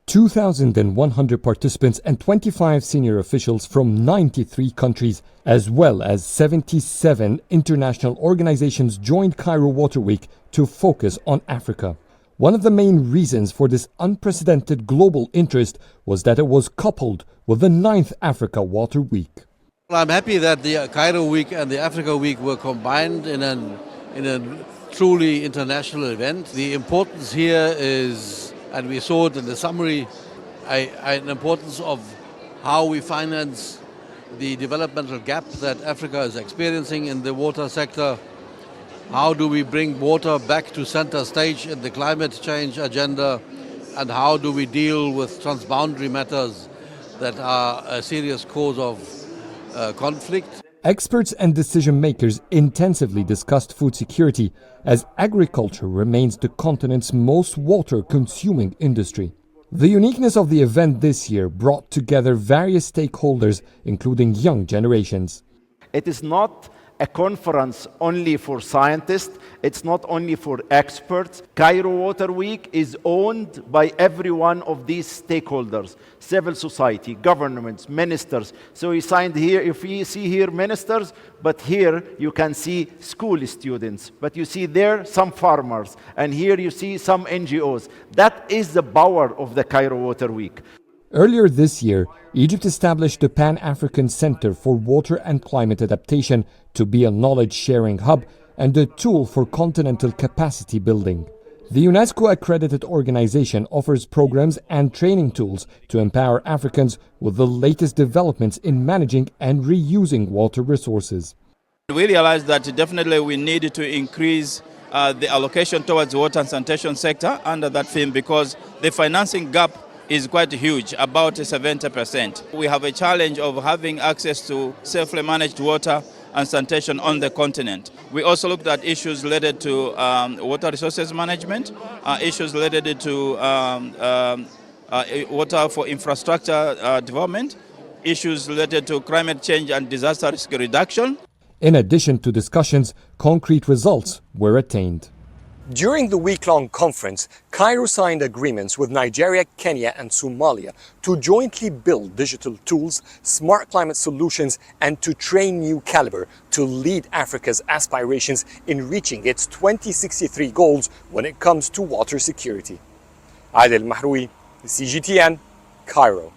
2,100 participants and 25 senior officials from 93 countries, as well as 77 international organizations joined Cairo Water Week to focus on Africa. One of the main reasons for this unprecedented global interest was that it was coupled with the 9th Africa Water Week. Well, I'm happy that the Cairo Week and the Africa Week were combined in a truly international event. The importance here is, and we saw it in the summary, an importance of how we finance the developmental gap that Africa is experiencing in the water sector. How do we bring water back to center stage in the climate change agenda? And how do we deal with transboundary matters that are a serious cause of conflict? Experts and decision makers intensively discussed food security, as agriculture remains the continent's most water-consuming industry. The uniqueness of the event this year brought together various stakeholders, including young generations. It is not a conference only for scientists, it's not only for experts. Cairo Water Week is owned by every one of these stakeholders, civil society, governments, ministers. So you signed here, if you see here ministers, but here you can see school students, but you see there some farmers, and here you see some NGOs. That is the power of the Cairo Water Week. Earlier this year, Egypt established the Pan-African Center for Water and Climate Adaptation to be a knowledge-sharing hub and a tool for continental capacity building. The UNESCO-accredited organization offers programs and training tools to empower Africans with the latest developments in managing and reusing water resources. We realized that definitely we need to increase the allocation towards the water and sanitation sector under that theme, because the financing gap is quite huge, about 70%. We have a challenge of having access to safely managed water and sanitation on the continent. We also looked at issues related to water resources management, issues related to water for infrastructure development, issues related to climate change and disaster risk reduction. In addition to discussions, concrete results were attained. During the week-long conference, Cairo signed agreements with Nigeria, Kenya and Somalia to jointly build digital tools, smart climate solutions and to train new caliber to lead Africa's aspirations in reaching its 2063 goals when it comes to water security. Adel Mahroui, CGTN, Cairo.